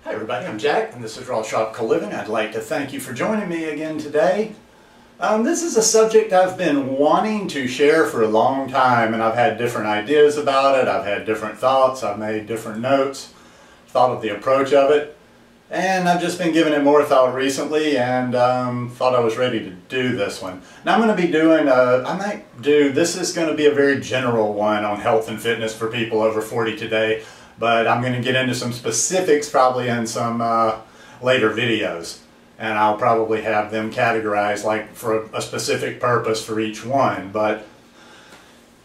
Hi everybody, I'm Jack and this is Raw Tropical Living. I'd like to thank you for joining me again today. This is a subject I've been wanting to share for a long time, and I've had different ideas about it. I've had different thoughts, I've made different notes, thought of the approach of it, and I've just been giving it more thought recently and thought I was ready to do this one. Now I'm going to be doing, this is going to be a very general one on health and fitness for people over 40 today. But I'm going to get into some specifics probably in some later videos, and I'll probably have them categorized like for a specific purpose for each one. But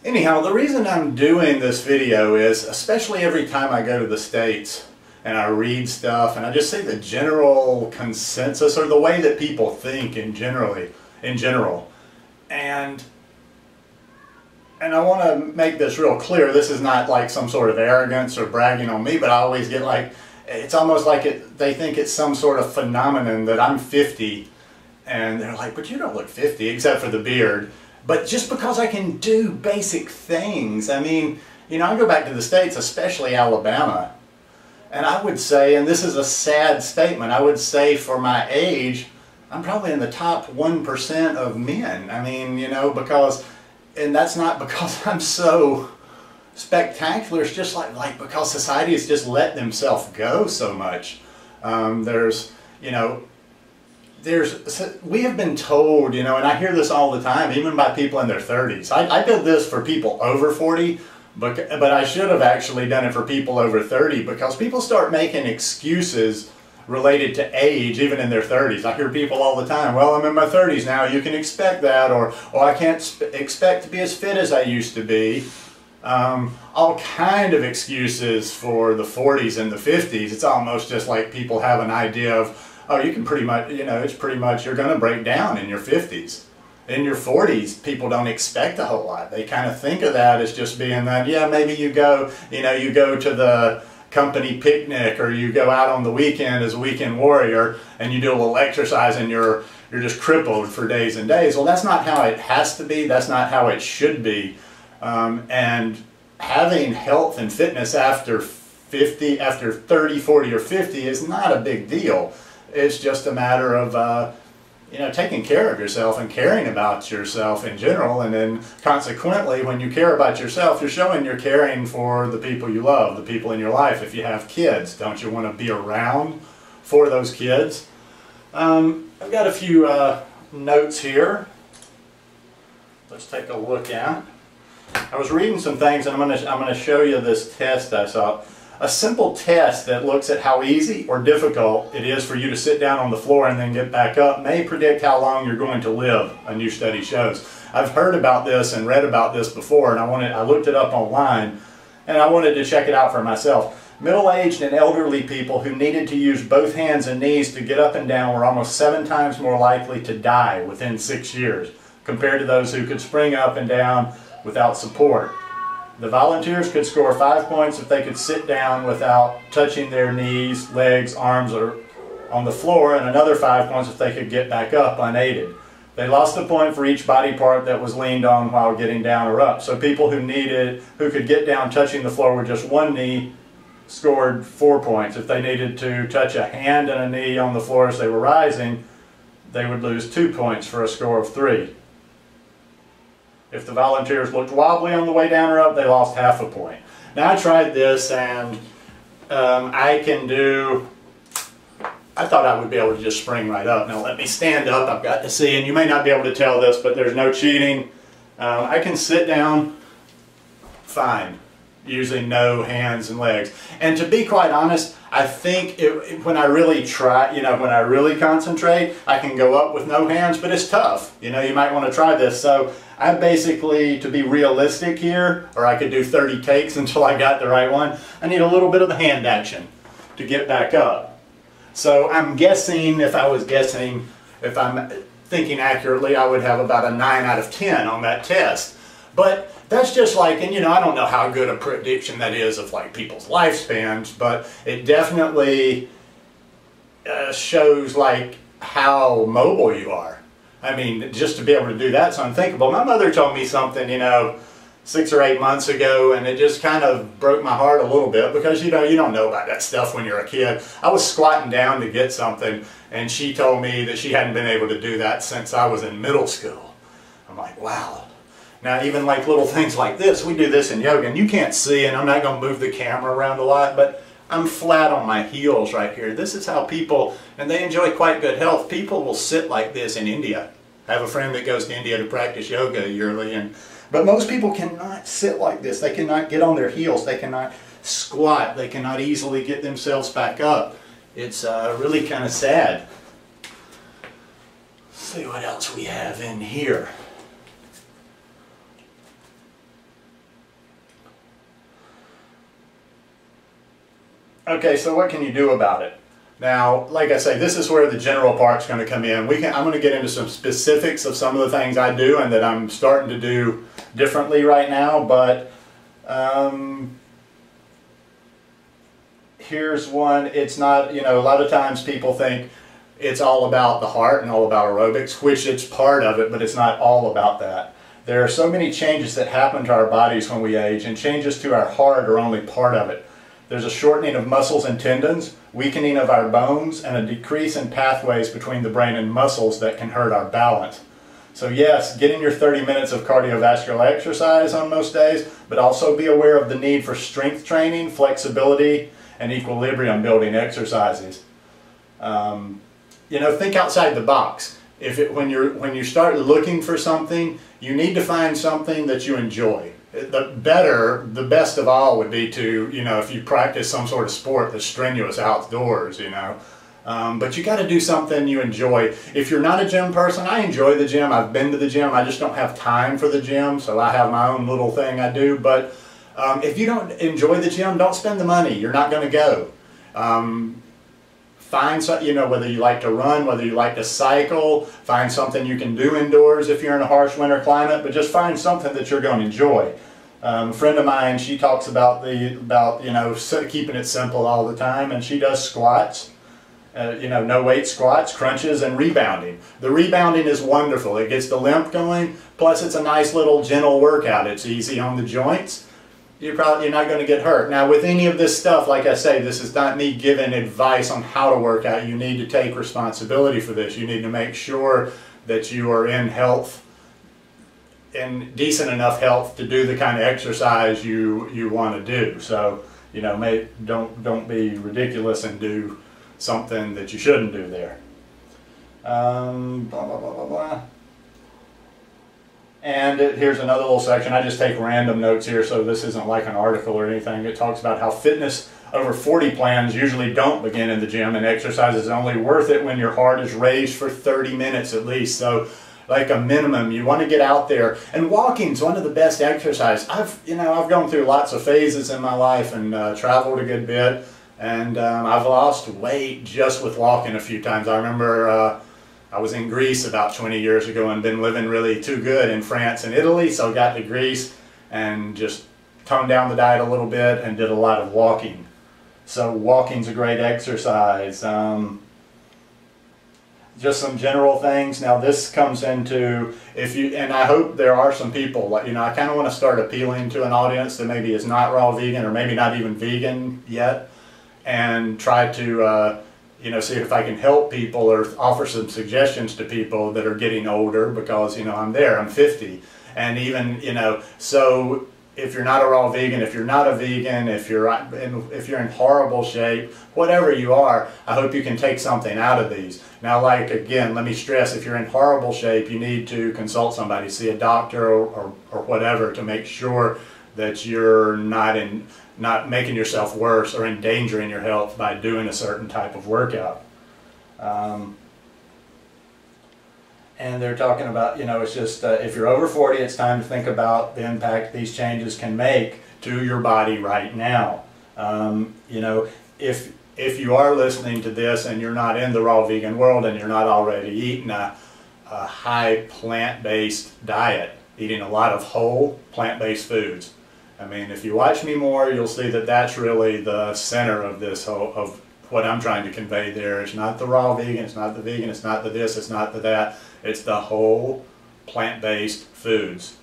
anyhow, the reason I'm doing this video is, especially every time I go to the States and I read stuff and I just see the general consensus or the way that people think in general, and I want to make this real clear. This is not like some sort of arrogance or bragging on me, but I always get like, it's almost like they think it's some sort of phenomenon that I'm 50, and they're like, but you don't look 50 except for the beard. But just because I can do basic things, I mean, you know, I go back to the States, especially Alabama, and I would say, and this is a sad statement, I would say for my age, I'm probably in the top 1% of men. I mean, you know, and that's not because I'm so spectacular, it's just like because society has just let themselves go so much. We have been told, you know, and I hear this all the time, even by people in their 30s. I did this for people over 40, but I should have actually done it for people over 30, because people start making excuses related to age, even in their 30s. I hear people all the time, well, I'm in my 30s now, you can expect that, or I can't expect to be as fit as I used to be. All kind of excuses for the 40s and the 50s. It's almost just like people have an idea of, oh, you can pretty much, you know, it's pretty much, you're going to break down in your 50s. In your 40s, people don't expect a whole lot. They kind of think of that as just being that, yeah, maybe you go, you know, you go to the company picnic, or you go out on the weekend as a weekend warrior and you do a little exercise and you're just crippled for days and days. Well, that's not how it has to be. That's not how it should be. And having health and fitness after 30, 40, or 50 is not a big deal. It's just a matter of you know, taking care of yourself and caring about yourself in general, and then consequently, when you care about yourself, you're showing you're caring for the people you love, the people in your life. If you have kids, don't you want to be around for those kids? I've got a few notes here. Let's take a look at. I was reading some things, and I'm going to show you this test I saw. A simple test that looks at how easy or difficult it is for you to sit down on the floor and then get back up may predict how long you're going to live, a new study shows. I've heard about this and read about this before, and I looked it up online, and I wanted to check it out for myself. Middle-aged and elderly people who needed to use both hands and knees to get up and down were almost 7 times more likely to die within 6 years compared to those who could spring up and down without support. The volunteers could score 5 points if they could sit down without touching their knees, legs, arms, or on the floor, and another 5 points if they could get back up unaided. They lost a point for each body part that was leaned on while getting down or up. So people who could get down touching the floor with just one knee scored 4 points. If they needed to touch a hand and a knee on the floor as they were rising, they would lose 2 points for a score of 3. If the volunteers looked wobbly on the way down or up, they lost half a point. Now I tried this, and I thought I would be able to just spring right up. Now let me stand up, I've got to see, and you may not be able to tell this, but there's no cheating. I can sit down fine, using no hands and legs. And to be quite honest, I think when I really try, you know, when I really concentrate, I can go up with no hands, but it's tough. You know, you might want to try this. So I basically, to be realistic here, or I could do 30 takes until I got the right one, I need a little bit of the hand action to get back up. So I'm guessing, if I'm thinking accurately, I would have about a 9 out of 10 on that test. But that's just like, and you know, I don't know how good a prediction that is of like people's lifespans, but it definitely shows like how mobile you are. I mean, just to be able to do that's unthinkable. My mother told me something, you know, 6 or 8 months ago, and it just kind of broke my heart a little bit because you don't know about that stuff when you're a kid. I was squatting down to get something, and she told me that she hadn't been able to do that since I was in middle school. I'm like, wow. Now even like little things like this, we do this in yoga, and you can't see, and I'm not going to move the camera around a lot, but I'm flat on my heels right here. This is how people, and they enjoy quite good health, people will sit like this in India. I have a friend that goes to India to practice yoga yearly, but most people cannot sit like this. They cannot get on their heels. They cannot squat. They cannot easily get themselves back up. It's really kind of sad. Let's see what else we have in here. Okay, so what can you do about it? Now, like I say, this is where the general part's going to come in. I'm going to get into some specifics of some of the things I do and that I'm starting to do differently right now, but here's one. It's not, a lot of times people think it's all about the heart and all about aerobics, which it's part of it, but it's not all about that. There are so many changes that happen to our bodies when we age, and changes to our heart are only part of it. There's a shortening of muscles and tendons, weakening of our bones, and a decrease in pathways between the brain and muscles that can hurt our balance. So yes, get in your 30 minutes of cardiovascular exercise on most days, but also be aware of the need for strength training, flexibility, and equilibrium building exercises. Think outside the box. When you start looking for something, you need to find something that you enjoy. The best of all would be to, if you practice some sort of sport that's strenuous outdoors, but you got to do something you enjoy. If you're not a gym person, I enjoy the gym. I've been to the gym. I just don't have time for the gym, so I have my own little thing I do. But if you don't enjoy the gym, don't spend the money. You're not going to go. Find something, whether you like to run, whether you like to cycle, find something you can do indoors if you're in a harsh winter climate, but just find something that you're going to enjoy. A friend of mine, she talks about keeping it simple all the time, and she does squats, no weight squats, crunches, and rebounding. The rebounding is wonderful. It gets the lymph going, plus it's a nice little gentle workout. It's easy on the joints. You're not going to get hurt. Now with any of this stuff, like I say, this is not me giving advice on how to work out. You need to take responsibility for this. You need to make sure that you are in health, in decent enough health to do the kind of exercise you want to do. So, don't be ridiculous and do something that you shouldn't do there. Blah, blah, blah, blah, blah. And here's another little section. I just take random notes here, so this isn't like an article or anything. It talks about how fitness over 40 plans usually don't begin in the gym, and exercise is only worth it when your heart is raised for 30 minutes at least. So like a minimum, you want to get out there. And walking is one of the best exercise. I've gone through lots of phases in my life and traveled a good bit, and I've lost weight just with walking a few times. I remember I was in Greece about 20 years ago and been living really too good in France and Italy, so I got to Greece and just toned down the diet a little bit and did a lot of walking. So walking's a great exercise. Just some general things. Now this comes into, and I hope there are some people, I kind of want to start appealing to an audience that maybe is not raw vegan or maybe not even vegan yet, and try to see if I can help people or offer some suggestions to people that are getting older, because, I'm there, I'm 50. And even, so if you're not a raw vegan, if you're not a vegan, if you're in horrible shape, whatever you are, I hope you can take something out of these. Now, again, let me stress, if you're in horrible shape, you need to consult somebody, see a doctor or whatever, to make sure that you're not making yourself worse or endangering your health by doing a certain type of workout. And they're talking about, it's just, if you're over 40, it's time to think about the impact these changes can make to your body right now. If you are listening to this and you're not in the raw vegan world and you're not already eating a high plant-based diet, eating a lot of whole plant-based foods, I mean, if you watch me more, you'll see that that's really the center of this of what I'm trying to convey there. It's not the raw vegan, it's not the vegan, it's not the this, it's not the that. It's the whole plant-based foods.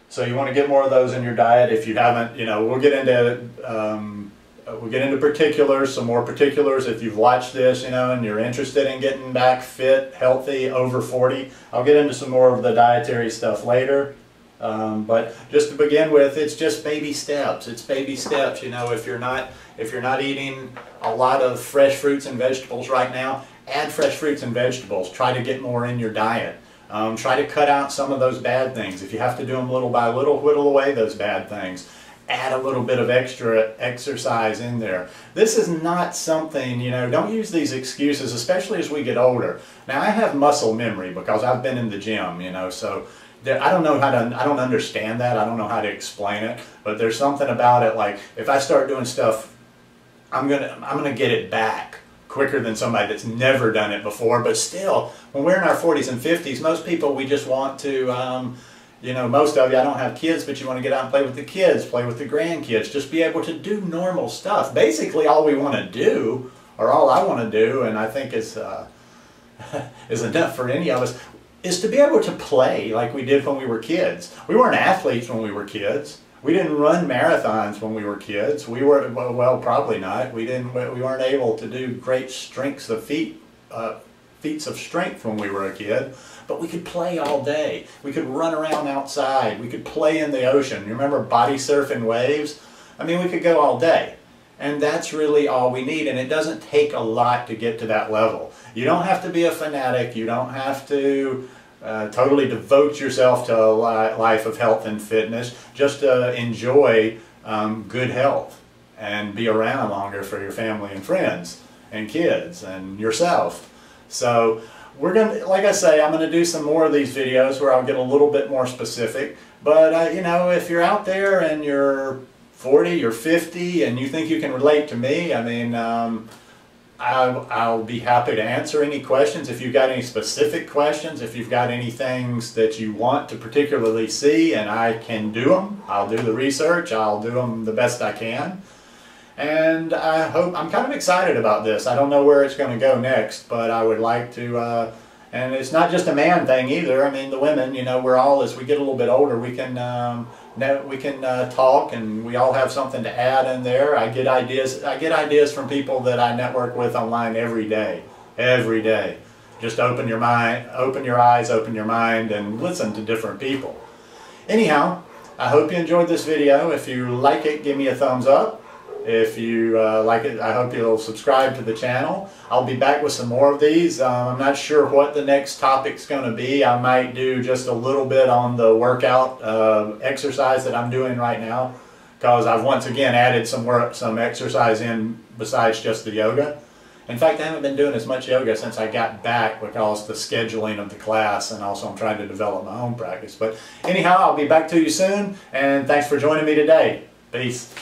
So you want to get more of those in your diet. If you haven't, you know, we'll get into particulars, some more particulars. If you've watched this, you know, and you're interested in getting back fit, healthy, over 40, I'll get into some more of the dietary stuff later. But just to begin with, it's just baby steps. It's baby steps. You know, if you're not eating a lot of fresh fruits and vegetables right now, add fresh fruits and vegetables. Try to get more in your diet. Try to cut out some of those bad things. If you have to do them little by little, whittle away those bad things. Add a little bit of extra exercise in there. This is not something, you know, don't use these excuses, especially as we get older. Now, I have muscle memory because I've been in the gym, you know, so I don't know how to, I don't understand that. I don't know how to explain it, but there's something about it, like if I start doing stuff, I'm gonna get it back quicker than somebody that's never done it before. But still, when we're in our 40s and 50s, most people, we just want to, you know, most of you, I don't have kids, but you want to get out and play with the kids, play with the grandkids, just be able to do normal stuff. Basically, all we want to do, or all I want to do, and I think is enough for any of us, is to be able to play like we did when we were kids. We weren't athletes when we were kids. We didn't run marathons when we were kids. We were, well, probably not. We weren't able to do great feats of strength when we were a kid. But we could play all day. We could run around outside. We could play in the ocean. You remember body surfing waves? I mean, we could go all day. And that's really all we need. And it doesn't take a lot to get to that level. You don't have to be a fanatic. You don't have to totally devote yourself to a life of health and fitness. Just enjoy good health and be around longer for your family and friends and kids and yourself. So we're going to, like I say, I'm going to do some more of these videos where I'll get a little bit more specific. But, you know, if you're out there and you're 40, you're 50, and you think you can relate to me, I mean, I'll be happy to answer any questions. If you've got any specific questions, if you've got any things that you want to particularly see and I can do them, I'll do the research, I'll do them the best I can. And I'm kind of excited about this. I don't know where it's going to go next, but I would like to, and it's not just a man thing either. I mean, the women, you know, we're all, as we get a little bit older, we can talk, and we all have something to add in there. I get ideas from people that I network with online every day. Just open your mind, open your eyes, open your mind, and listen to different people. Anyhow, I hope you enjoyed this video. If you like it, give me a thumbs up. If you like it, I hope you'll subscribe to the channel. I'll be back with some more of these. I'm not sure what the next topic's going to be. I might do just a little bit on the workout exercise that I'm doing right now, because I've once again added some exercise in besides just the yoga. In fact, I haven't been doing as much yoga since I got back because the scheduling of the class, and also I'm trying to develop my own practice. But anyhow, I'll be back to you soon, and thanks for joining me today. Peace.